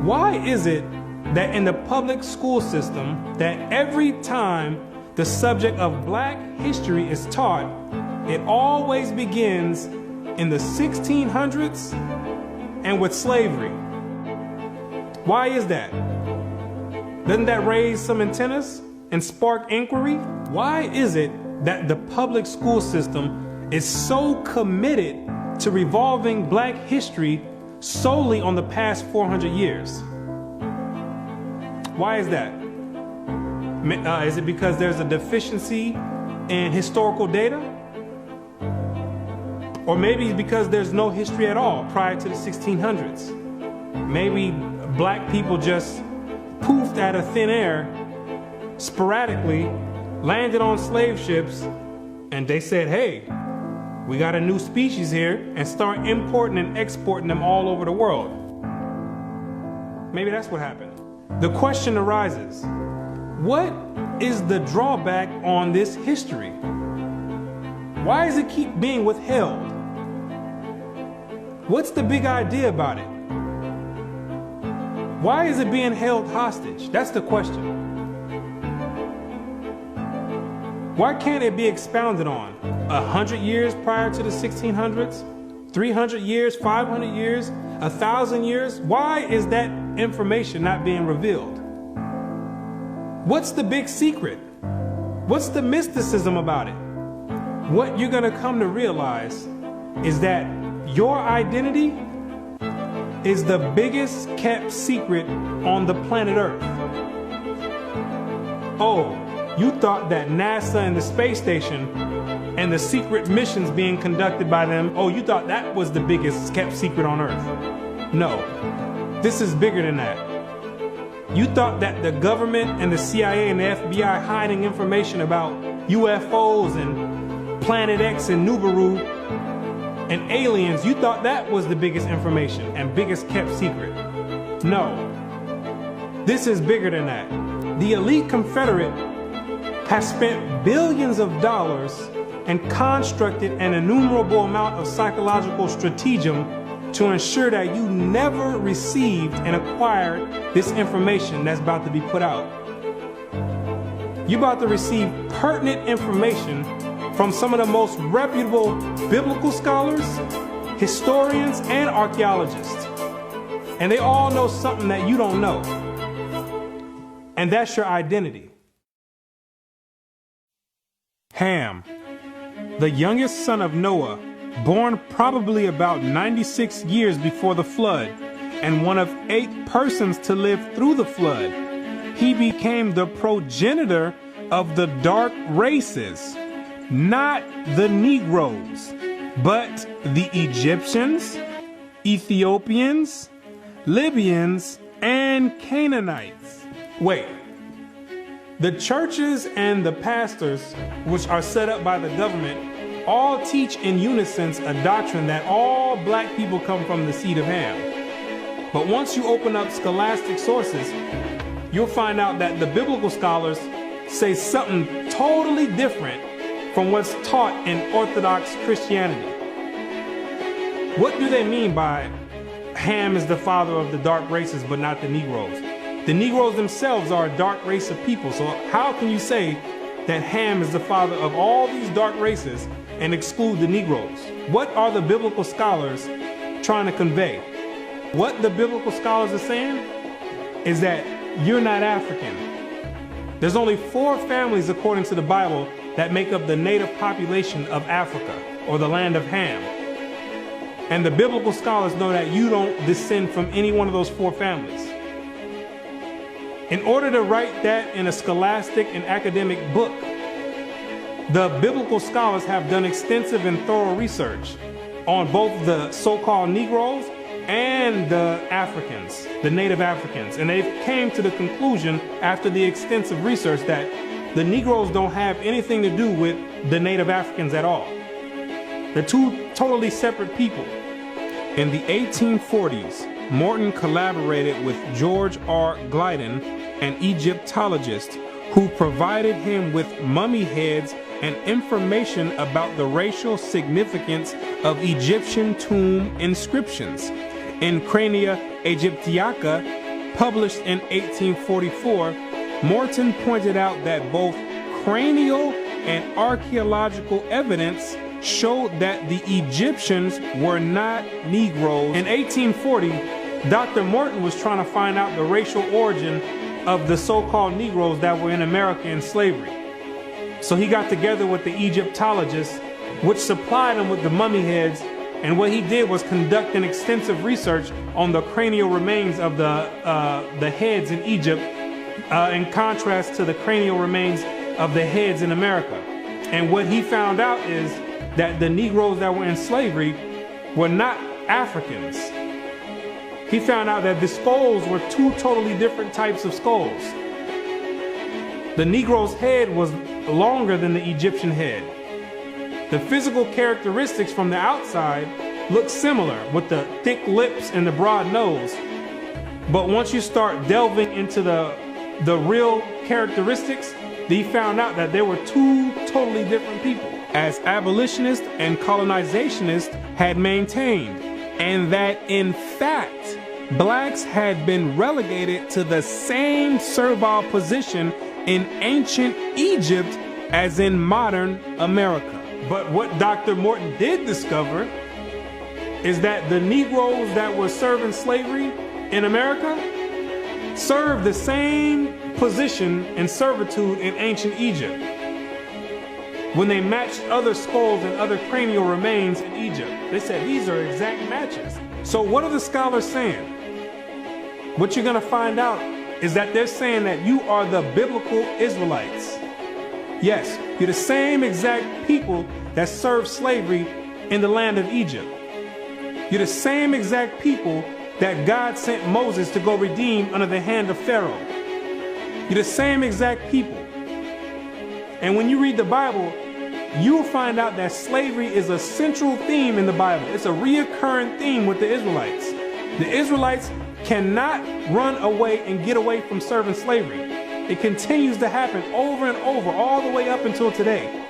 Why is it that in the public school system, that every time the subject of Black history is taught, it always begins in the 1600s and with slavery? Why is that? Doesn't that raise some antennas and spark inquiry? Why is it that the public school system is so committed to revolving Black history solely on the past 400 years? Why is that? Is it because there's a deficiency in historical data? Or maybe it's because there's no history at all prior to the 1600s. Maybe Black people just poofed out of thin air, sporadically, landed on slave ships, and they said, hey, we got a new species here, and start importing and exporting them all over the world. Maybe that's what happened. The question arises, what is the drawback on this history? Why does it keep being withheld? What's the big idea about it? Why is it being held hostage? That's the question. Why can't it be expounded on? 100 years prior to the 1600s? 300 years, 500 years, 1,000 years? Why is that information not being revealed? What's the big secret? What's the mysticism about it? What you're gonna come to realize is that your identity is the biggest kept secret on the planet Earth. Oh, you thought that NASA and the space station and the secret missions being conducted by them, oh, you thought that was the biggest kept secret on Earth. No, this is bigger than that. You thought that the government and the CIA and the FBI hiding information about UFOs and Planet X and Nibiru and aliens, you thought that was the biggest information and biggest kept secret. No, this is bigger than that. The elite Confederate has spent billions of dollars and constructed an innumerable amount of psychological stratagem to ensure that you never received and acquired this information that's about to be put out. You're about to receive pertinent information from some of the most reputable biblical scholars, historians, and archaeologists. And they all know something that you don't know. And that's your identity. Ham, the youngest son of Noah, born probably about 96 years before the flood, and one of 8 persons to live through the flood. He became the progenitor of the dark races, not the Negroes, but the Egyptians, Ethiopians, Libyans, and Canaanites. Wait, the churches and the pastors, which are set up by the government, all teach in unison a doctrine that all Black people come from the seed of Ham. But once you open up scholastic sources, you'll find out that the biblical scholars say something totally different from what's taught in Orthodox Christianity. What do they mean by Ham is the father of the dark races but not the Negroes? The Negroes themselves are a dark race of people, so how can you say that Ham is the father of all these dark races and exclude the Negroes? What are the biblical scholars trying to convey? What the biblical scholars are saying is that you're not African. There's only 4 families according to the Bible that make up the native population of Africa, or the land of Ham. And the biblical scholars know that you don't descend from any one of those 4 families. In order to write that in a scholastic and academic book, the biblical scholars have done extensive and thorough research on both the so-called Negroes and the Africans, the native Africans. And they came to the conclusion after the extensive research that the Negroes don't have anything to do with the native Africans at all. They're 2 totally separate people. In the 1840s, Morton collaborated with George R. Gliddon, an Egyptologist, who provided him with mummy heads and information about the racial significance of Egyptian tomb inscriptions. In Crania Aegyptiaca, published in 1844, Morton pointed out that both cranial and archaeological evidence showed that the Egyptians were not Negroes. In 1840, Dr. Morton was trying to find out the racial origin of the so-called Negroes that were in America in slavery. So he got together with the Egyptologists, which supplied him with the mummy heads, and what he did was conduct an extensive research on the cranial remains of the heads in Egypt, in contrast to the cranial remains of the heads in America. And what he found out is that the Negroes that were in slavery were not Africans. He found out that the skulls were two totally different types of skulls. The Negro's head was longer than the Egyptian head. The physical characteristics from the outside look similar, with the thick lips and the broad nose. But once you start delving into the real characteristics, he found out that there were two totally different people, as abolitionists and colonizationists had maintained, and that in fact, blacks had been relegated to the same servile position in ancient Egypt as in modern America. But what Dr. Morton did discover is that the Negroes that were serving slavery in America served the same position and servitude in ancient Egypt when they matched other skulls and other cranial remains in Egypt. They said these are exact matches. So what are the scholars saying? What you're going to find out is that they're saying that you are the biblical Israelites. Yes, you're the same exact people that served slavery in the land of Egypt. You're the same exact people that God sent Moses to go redeem under the hand of Pharaoh. You're the same exact people. And when you read the Bible, you'll find out that slavery is a central theme in the Bible. It's a reoccurring theme with the Israelites. The Israelites cannot run away and get away from serving slavery. It continues to happen over and over, all the way up until today.